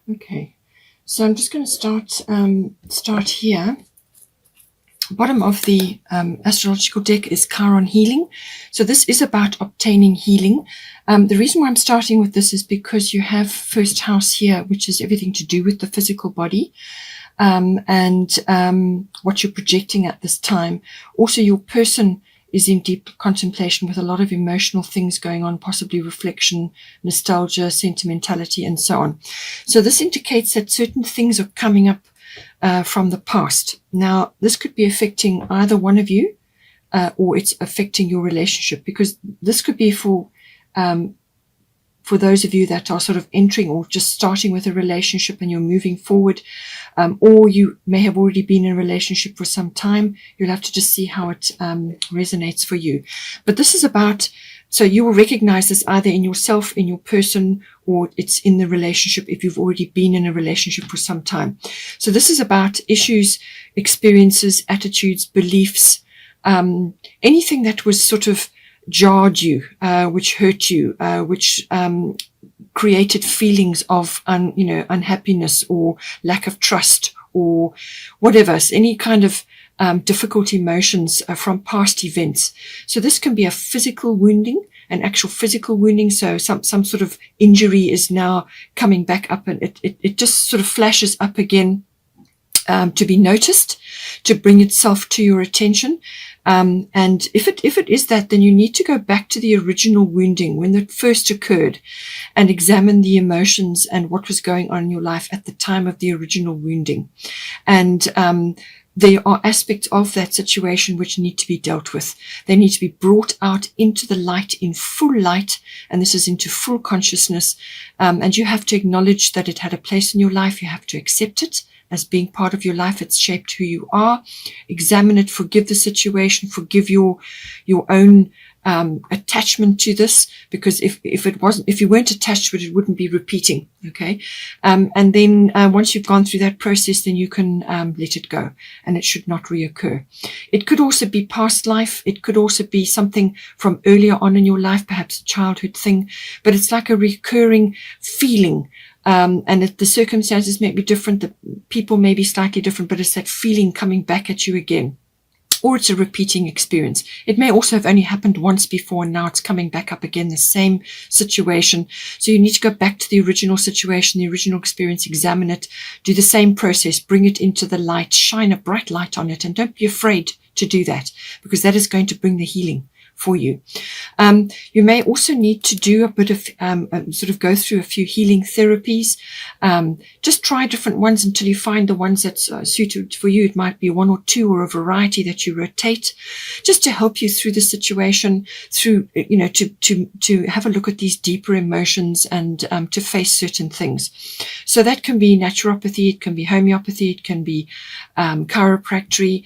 Okay, so I'm just going to start here. Bottom of the astrological deck is Chiron healing. So this is about obtaining healing. The reason why I'm starting with this is because you have first house here, which is everything to do with the physical body, and what you're projecting at this time. Also, your person is in deep contemplation with a lot of emotional things going on, possibly reflection, nostalgia, sentimentality, and so on. So this indicates that certain things are coming up from the past. Now, this could be affecting either one of you, or it's affecting your relationship, because this could be for those of you that are sort of entering or just starting with a relationship and you're moving forward, or you may have already been in a relationship for some time. You'll have to just see how it resonates for you. But this is about, so you will recognize this either in yourself, in your person, or it's in the relationship if you've already been in a relationship for some time. So this is about issues, experiences, attitudes, beliefs, anything that was sort of jarred you, which hurt you, which created feelings of unhappiness or lack of trust or whatever, so any kind of difficult emotions from past events. So this can be a physical wounding, an actual physical wounding. So some sort of injury is now coming back up, and it just sort of flashes up again, to be noticed, to bring itself to your attention. And if it is that, then you need to go back to the original wounding when it first occurred and examine the emotions and what was going on in your life at the time of the original wounding. And there are aspects of that situation which need to be dealt with. They need to be brought out into the light, in full light, and this is into full consciousness. And you have to acknowledge that it had a place in your life. You have to accept it as being part of your life. It's shaped who you are. Examine it, forgive the situation, forgive your own attachment to this, because if you weren't attached to it, it wouldn't be repeating. Okay. And then once you've gone through that process, then you can let it go, and it should not reoccur. It could also be past life. It could also be something from earlier on in your life, perhaps a childhood thing, but it's like a recurring feeling. And the circumstances may be different, the people may be slightly different, but it's that feeling coming back at you again. Or it's a repeating experience. It may also have only happened once before, and now it's coming back up again, the same situation. So you need to go back to the original situation, the original experience, examine it, do the same process, bring it into the light, shine a bright light on it, and don't be afraid to do that, because that is going to bring the healing for you. You may also need to do a bit of sort of go through a few healing therapies. Just try different ones until you find the ones that's suited for you. It might be one or two or a variety that you rotate, just to help you through the situation, through to have a look at these deeper emotions and to face certain things. So that can be naturopathy, it can be homeopathy, it can be chiropractic.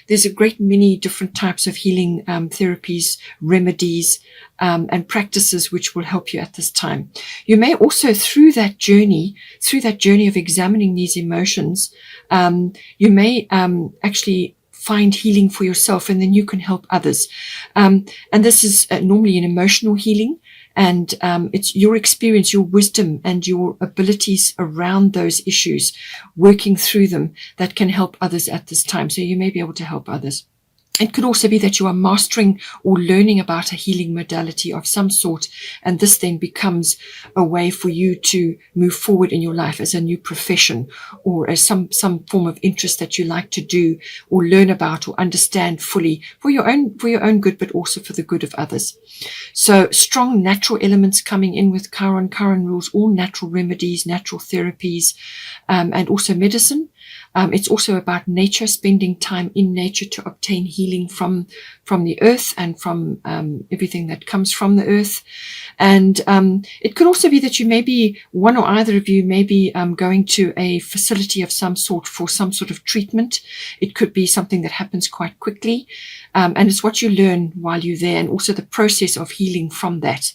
There's a great many different types of healing therapies, remedies, and practices which will help you at this time. You may also, through that journey of examining these emotions, you may actually find healing for yourself, and then you can help others. And this is normally an emotional healing. And it's your experience, your wisdom, and your abilities around those issues, working through them, that can help others at this time. So you may be able to help others. It could also be that you are mastering or learning about a healing modality of some sort, and this then becomes a way for you to move forward in your life as a new profession, or as some form of interest that you like to do or learn about or understand fully for your own good, but also for the good of others. So strong natural elements coming in with Chiron. Chiron rules all natural remedies, natural therapies, and also medicine. It's also about nature, spending time in nature to obtain healing from the earth and from everything that comes from the earth. And it could also be that you may be, one or either of you may be going to a facility of some sort for some sort of treatment. It could be something that happens quite quickly, and it's what you learn while you're there, and also the process of healing from that.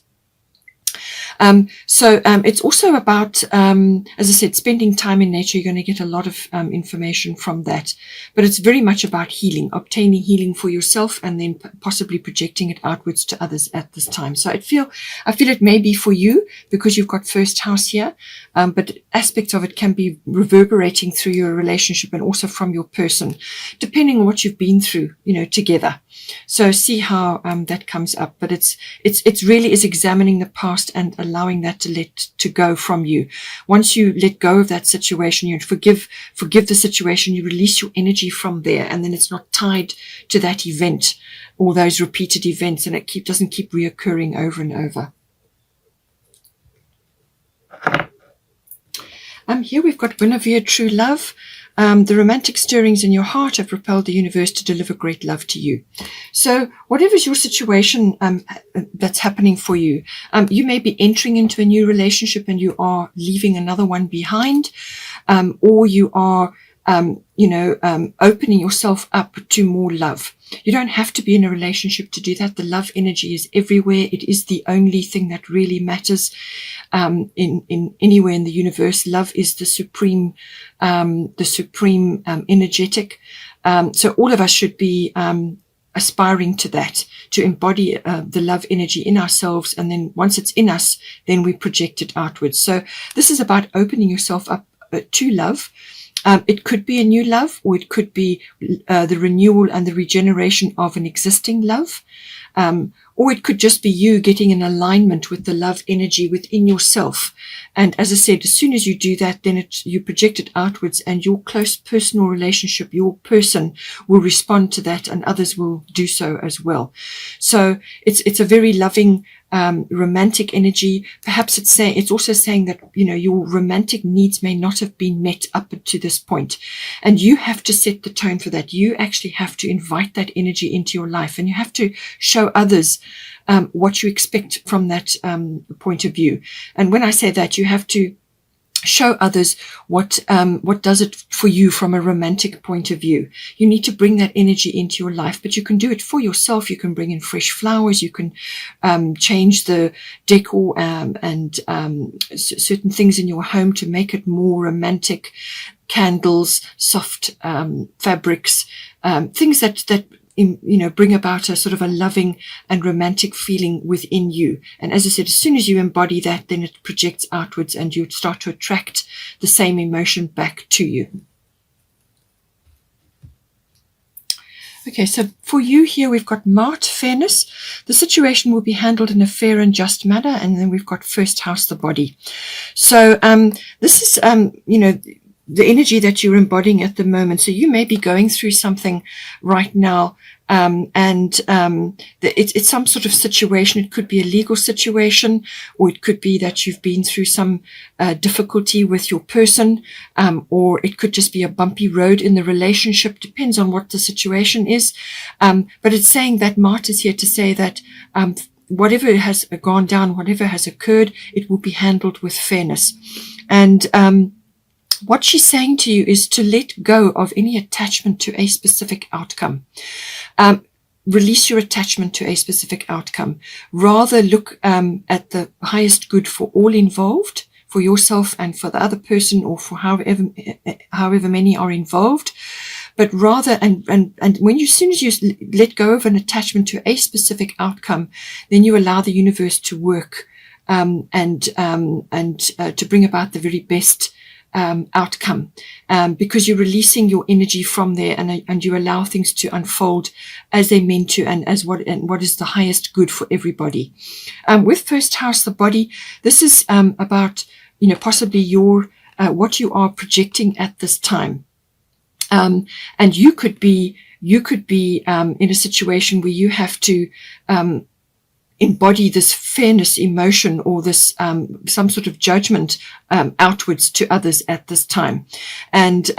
It's also about, as I said, spending time in nature. You're going to get a lot of information from that. But it's very much about healing, obtaining healing for yourself, and then possibly projecting it outwards to others at this time. So I feel it may be for you because you've got first house here, but aspects of it can be reverberating through your relationship and also from your person, depending on what you've been through, together. So see how that comes up. But it's really is examining the past and allowing that to go from you. Once you let go of that situation, you forgive the situation, you release your energy from there, and then it's not tied to that event or those repeated events, and it doesn't keep reoccurring over and over. Here we've got Guinevere, true love. The romantic stirrings in your heart have propelled the universe to deliver great love to you. So whatever's your situation that's happening for you, you may be entering into a new relationship and you are leaving another one behind, or you are opening yourself up to more love. You don't have to be in a relationship to do that. The love energy is everywhere. It is the only thing that really matters in anywhere in the universe. Love is the supreme energetic. So all of us should be aspiring to that, to embody the love energy in ourselves, and then once it's in us, then we project it outwards. So this is about opening yourself up to love. It could be a new love, or it could be the renewal and the regeneration of an existing love. Or it could just be you getting in alignment with the love energy within yourself. And as I said, as soon as you do that, then you project it outwards, and your close personal relationship, your person will respond to that, and others will do so as well. So it's a very loving, romantic energy. Perhaps it's also saying that, your romantic needs may not have been met up to this point, and you have to set the tone for that. You actually have to invite that energy into your life, and you have to show others what you expect from that point of view. And when I say that, you have to show others what does it for you from a romantic point of view. You need to bring that energy into your life, but you can do it for yourself. You can bring in fresh flowers. You can change the decor and certain things in your home to make it more romantic. Candles, soft fabrics, things that bring about a sort of a loving and romantic feeling within you. And as I said, as soon as you embody that, then it projects outwards, and you start to attract the same emotion back to you. Okay, so for you here, we've got Mart, fairness. The situation will be handled in a fair and just manner. And then we've got first house, the body. So this is, the energy that you're embodying at the moment. So you may be going through something right now, it's some sort of situation. It could be a legal situation, or it could be that you've been through some difficulty with your person, or it could just be a bumpy road in the relationship. Depends on what the situation is. But it's saying that Mart is here to say that whatever has gone down, whatever has occurred, it will be handled with fairness. And what she's saying to you is to let go of any attachment to a specific outcome. Release your attachment to a specific outcome. Rather look at the highest good for all involved, for yourself and for the other person, or for however many are involved. But rather, and when as soon as you let go of an attachment to a specific outcome, then you allow the universe to work and to bring about the very best outcome, because you're releasing your energy from there, and you allow things to unfold as they're meant to, and what is the highest good for everybody. With first house, the body, this is about possibly your what you are projecting at this time, and you could be in a situation where you have to embody this fairness emotion, or this some sort of judgment outwards to others at this time. And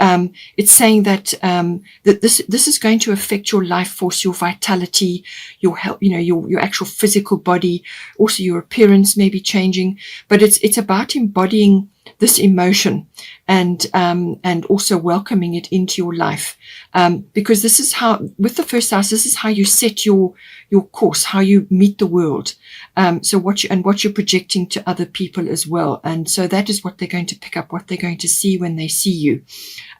it's saying that that this is going to affect your life force, your vitality, your health, your actual physical body, also your appearance may be changing. But it's about embodying this emotion and also welcoming it into your life, because this is how, with the first house, this is how you set your course, how you meet the world. So what you're projecting to other people as well. And so that is what they're going to pick up, what they're going to see when they see you.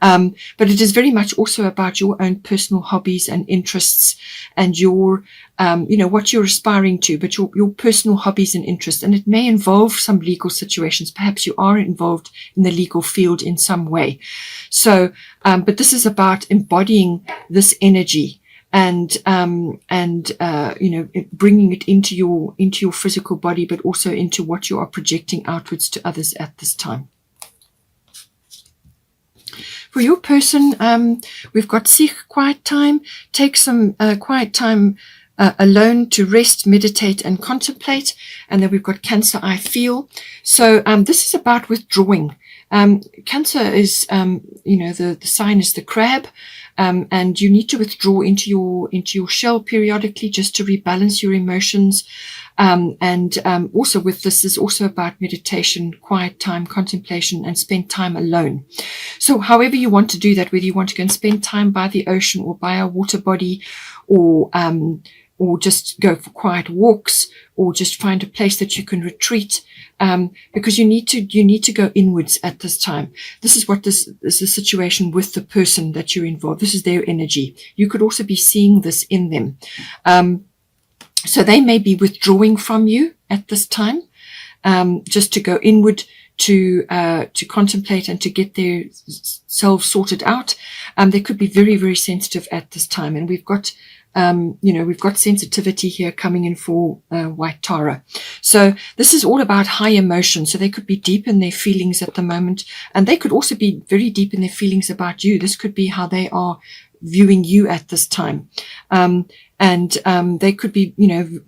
But it is very much also about your own personal hobbies and interests and your, what you're aspiring to, but your personal hobbies and interests. And it may involve some legal situations. Perhaps you are involved in the legal field in some way. So, but this is about embodying this energy and bringing it into your physical body, but also into what you are projecting outwards to others at this time. For your person, we've got seek quiet time. Take some quiet time alone to rest, meditate, and contemplate. And then we've got Cancer, I feel. So this is about withdrawing. Cancer is, the sign is the crab. And you need to withdraw into your shell periodically just to rebalance your emotions. Also with this is also about meditation, quiet time, contemplation, and spend time alone. So however you want to do that, whether you want to go and spend time by the ocean or by a water body, or just go for quiet walks, or just find a place that you can retreat, because you need to go inwards at this time. This is what this is the situation with the person that you're involved. This is their energy. You could also be seeing this in them. So they may be withdrawing from you at this time, just to go inward, to contemplate and to get their selves sorted out. They could be very, very sensitive at this time. And we've got sensitivity here coming in for White Tara. So this is all about high emotion. So they could be deep in their feelings at the moment. And they could also be very deep in their feelings about you. This could be how they are viewing you at this time. They could be,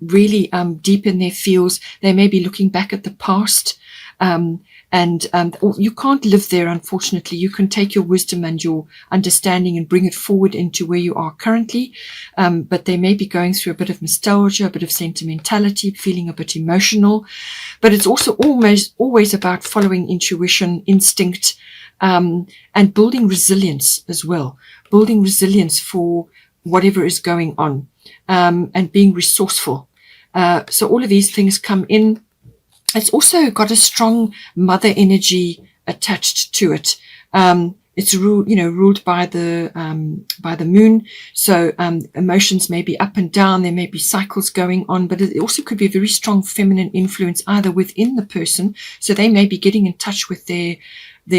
really deep in their feels. They may be looking back at the past. You can't live there, unfortunately. You can take your wisdom and your understanding and bring it forward into where you are currently. But they may be going through a bit of nostalgia, a bit of sentimentality, feeling a bit emotional. But it's also always about following intuition, instinct, and building resilience as well. Building resilience for whatever is going on, and being resourceful. So all of these things come in. It's also got a strong mother energy attached to it. It's ruled by the moon. So, emotions may be up and down. There may be cycles going on, but it also could be a very strong feminine influence either within the person. So they may be getting in touch with their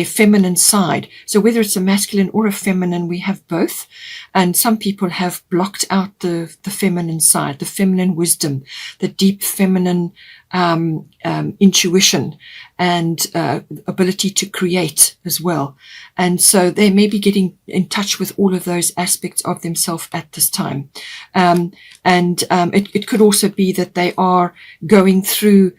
feminine side. So whether it's a masculine or a feminine, we have both. And some people have blocked out the feminine side, the feminine wisdom, the deep feminine intuition and ability to create as well. And so they may be getting in touch with all of those aspects of themselves at this time. It could also be that they are going through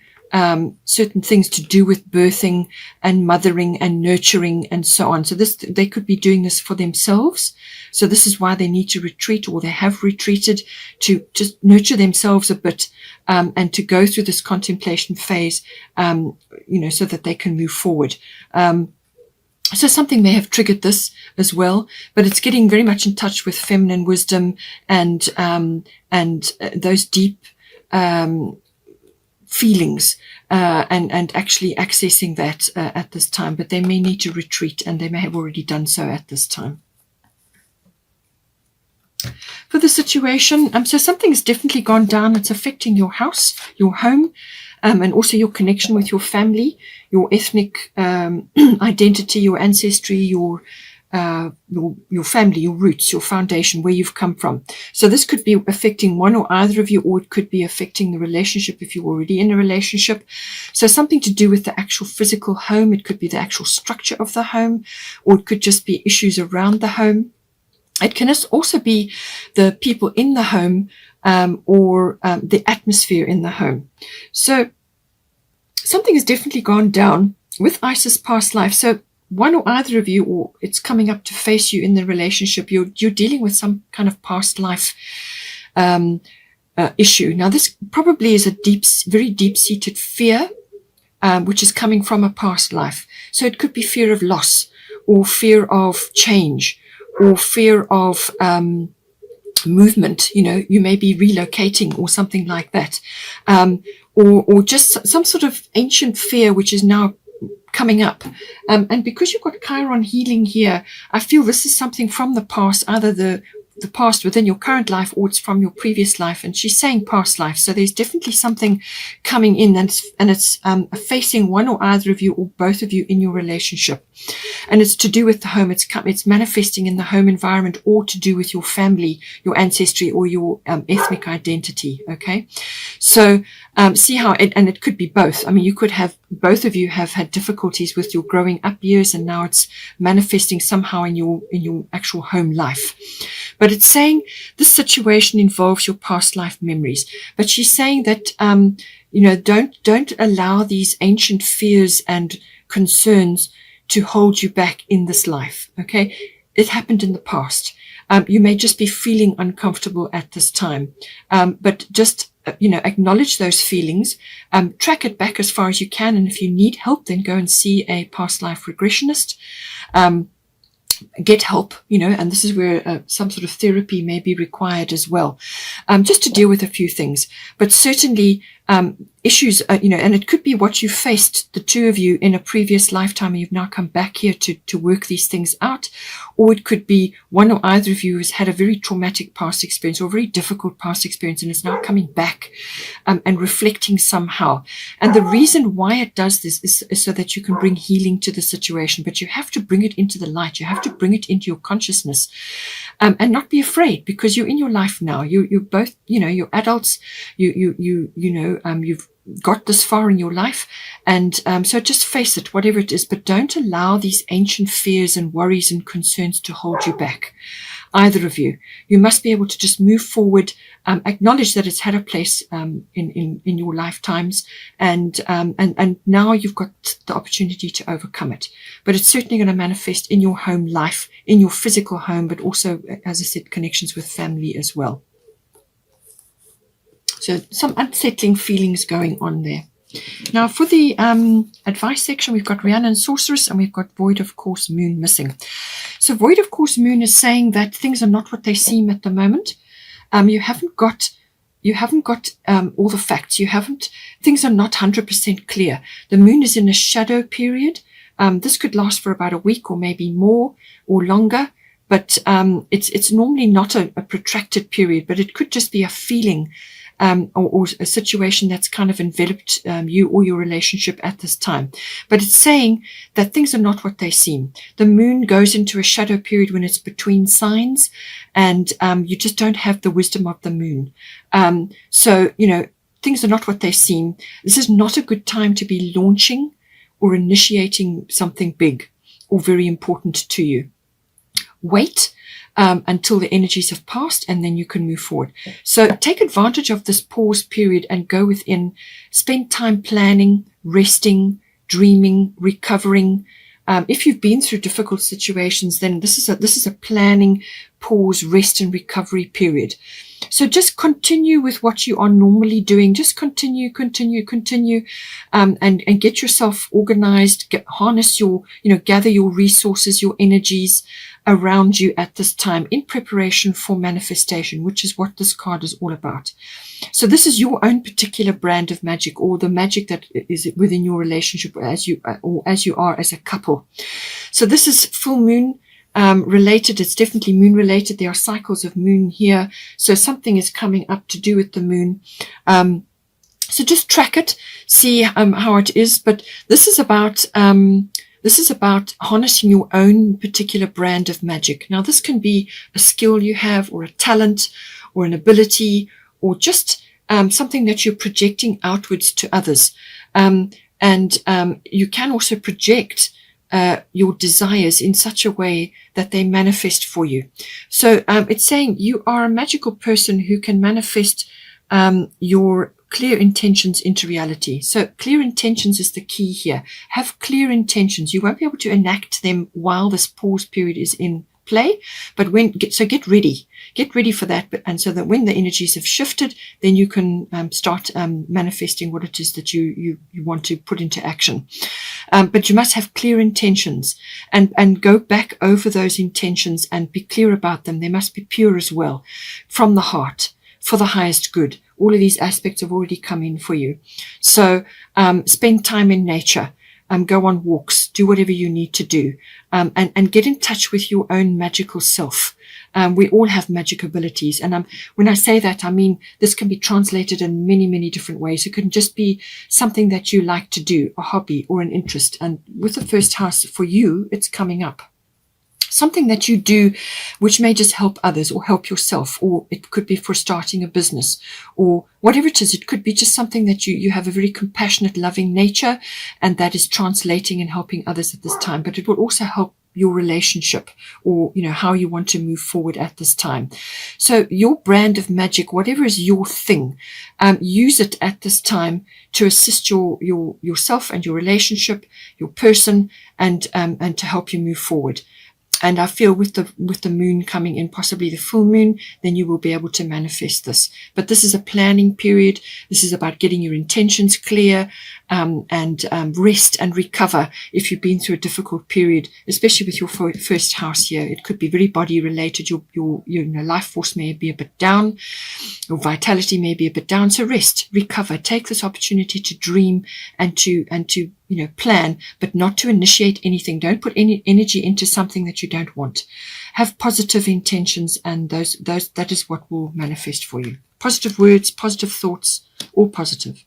certain things to do with birthing and mothering and nurturing and so on. So they could be doing this for themselves. So this is why they need to retreat, or they have retreated, to just nurture themselves a bit, and to go through this contemplation phase, so that they can move forward. So something may have triggered this as well, but it's getting very much in touch with feminine wisdom and those deep, feelings, and actually accessing that at this time. But they may need to retreat, and they may have already done so at this time. For the situation, so something's definitely gone down. It's affecting your house, your home, and also your connection with your family, your ethnic identity, your ancestry, your family, your roots, your foundation, where you've come from. So this could be affecting one or either of you, or it could be affecting the relationship if you're already in a relationship. So something to do with the actual physical home. It could be the actual structure of the home, or it could just be issues around the home. It can also be the people in the home, or the atmosphere in the home. So something has definitely gone down with Isis past life. So one or either of you, or it's coming up to face you in the relationship, you're dealing with some kind of past life issue. Now, this probably is a very deep-seated fear, which is coming from a past life. So it could be fear of loss, or fear of change, or fear of movement. You may be relocating or something like that, or just some sort of ancient fear which is now coming up. And because you've got Chiron healing here, I feel this is something from the past, either the past within your current life or it's from your previous life. And she's saying past life. So there's definitely something coming in, and it's facing one or either of you or both of you in your relationship. And it's to do with the home. It's manifesting in the home environment, or to do with your family, your ancestry, or your ethnic identity. Okay. So see how and it could be both. I mean, you could have, both of you have had difficulties with your growing up years, and now it's manifesting somehow in your actual home life. But it's saying this situation involves your past life memories. But she's saying that don't allow these ancient fears and concerns to hold you back in this life. Okay, it happened in the past. You may just be feeling uncomfortable at this time, but just acknowledge those feelings, track it back as far as you can, and if you need help, then go and see a past life regressionist. Get help, and this is where some sort of therapy may be required as well, just to deal with a few things. But certainly issues, and it could be what you faced, the two of you, in a previous lifetime, and you've now come back here to work these things out. Or it could be one or either of you has had a very traumatic past experience or a very difficult past experience, and is now coming back and reflecting somehow. And the reason why it does this is so that you can bring healing to the situation, but you have to bring it into the light. You have to bring it into your consciousness, and not be afraid, because you're in your life now. You're both, you're adults. You've got this far in your life, and so just face it, whatever it is, but don't allow these ancient fears and worries and concerns to hold you back, either of you. You must be able to just move forward, acknowledge that it's had a place in your lifetimes, and now you've got the opportunity to overcome it. But it's certainly going to manifest in your home life, in your physical home, but also, as I said, connections with family as well. So some unsettling feelings going on there. Now for the advice section, we've got Rhiannon Sorceress, and we've got Void of Course Moon missing. So Void of Course Moon is saying that things are not what they seem at the moment. You haven't got all the facts. Things are not 100% clear. The moon is in a shadow period. This could last for about a week or maybe more or longer. But it's normally not a protracted period, but it could just be a feeling or a situation that's kind of enveloped you or your relationship at this time. But it's saying that things are not what they seem. The moon goes into a shadow period when it's between signs, and you just don't have the wisdom of the moon. So things are not what they seem. This is not a good time to be launching or initiating something big or very important to you. Wait until the energies have passed, and then you can move forward. So take advantage of this pause period and go within. Spend time planning, resting, dreaming, recovering. If you've been through difficult situations, then this is a planning, pause, rest, and recovery period. So just continue with what you are normally doing. Just continue, and get yourself organized. Harness your, gather your resources, your energies around you at this time in preparation for manifestation, which is what this card is all about. So this is your own particular brand of magic, or the magic that is within your relationship as you are as a couple. So this is full moon related. It's definitely moon related. There are cycles of moon here. So something is coming up to do with the moon. So just track it, see how it is. But this is about harnessing your own particular brand of magic. Now, this can be a skill you have, or a talent, or an ability, or just something that you're projecting outwards to others. And you can also project your desires in such a way that they manifest for you. So it's saying you are a magical person who can manifest your clear intentions into reality. So clear intentions is the key here. Have clear intentions. You won't be able to enact them while this pause period is in play. But get ready for that. And so that when the energies have shifted, then you can start manifesting what it is that you want to put into action. But you must have clear intentions and go back over those intentions and be clear about them. They must be pure as well, from the heart, for the highest good. All of these aspects have already come in for you. So spend time in nature. Go on walks, do whatever you need to do, and get in touch with your own magical self. We all have magic abilities. And when I say that, I mean this can be translated in many, many different ways. It can just be something that you like to do, a hobby or an interest. And with the first house for you, it's coming up. Something that you do which may just help others or help yourself, or it could be for starting a business or whatever it is. It could be just something that you have a very compassionate, loving nature, and that is translating and helping others at this time. But it will also help your relationship, or how you want to move forward at this time. So your brand of magic, whatever is your thing, use it at this time to assist yourself and your relationship, your person, and to help you move forward. And I feel with the moon coming in, possibly the full moon, then you will be able to manifest this. But this is a planning period. This is about getting your intentions clear, and rest and recover if you've been through a difficult period, especially with your first house here. It could be very body related. Your life force may be a bit down. Your vitality may be a bit down. So rest, recover, take this opportunity to dream and to plan, but not to initiate anything. Don't put any energy into something that you don't want. Have positive intentions, and that is what will manifest for you. Positive words, positive thoughts, all positive.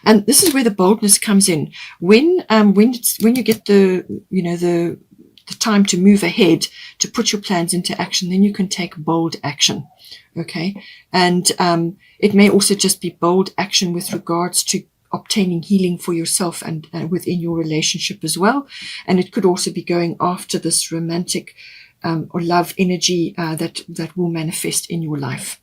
And this is where the boldness comes in. When you get the time to move ahead, to put your plans into action, then you can take bold action. Okay. And it may also just be bold action with regards to obtaining healing for yourself and within your relationship as well. And it could also be going after this romantic or love energy that will manifest in your life.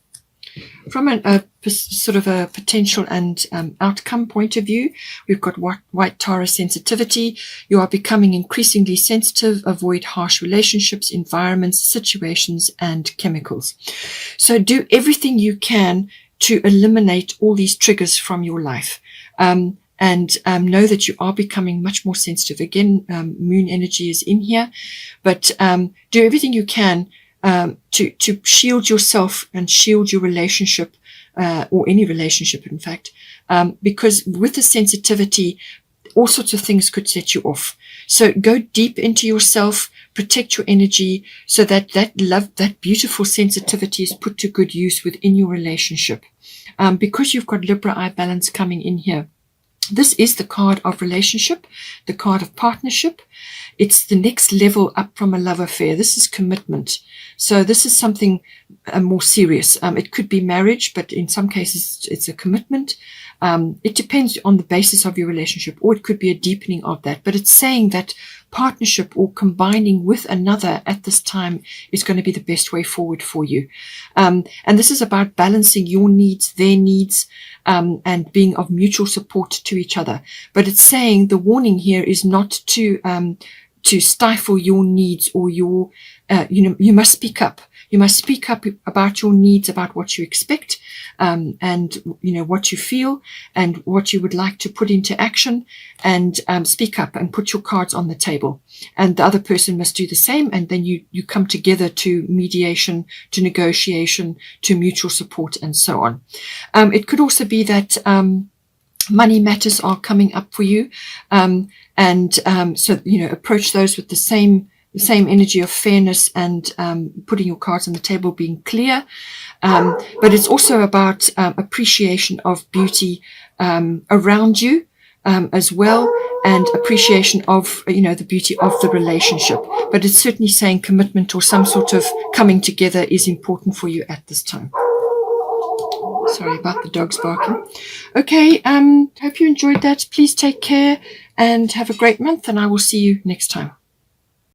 From a sort of a potential and outcome point of view, we've got white Taurus sensitivity. You are becoming increasingly sensitive. Avoid harsh relationships, environments, situations, and chemicals. So do everything you can to eliminate all these triggers from your life. And know that you are becoming much more sensitive. Again, moon energy is in here, but do everything you can to shield yourself and shield your relationship, or any relationship, in fact, because with the sensitivity, all sorts of things could set you off. So go deep into yourself, protect your energy, so that love, that beautiful sensitivity is put to good use within your relationship. Because you've got Libra eye balance coming in here. This is the card of relationship, the card of partnership. It's the next level up from a love affair. This is commitment. So this is something more serious. It could be marriage, but in some cases it's a commitment. It depends on the basis of your relationship, or it could be a deepening of that. But it's saying that partnership or combining with another at this time is going to be the best way forward for you. And this is about balancing your needs, their needs, and being of mutual support to each other. But it's saying the warning here is not to stifle your needs or your, you must speak up. You must speak up about your needs, about what you expect, and what you feel and what you would like to put into action, and speak up and put your cards on the table. And the other person must do the same, and then you come together to mediation, to negotiation, to mutual support, and so on. It could also be that money matters are coming up for you, so approach those with the same energy of fairness and putting your cards on the table, being clear. But it's also about appreciation of beauty around you as well, and appreciation of the beauty of the relationship. But it's certainly saying commitment or some sort of coming together is important for you at this time. Sorry about the dogs barking. Okay, hope you enjoyed that. Please take care and have a great month, and I will see you next time.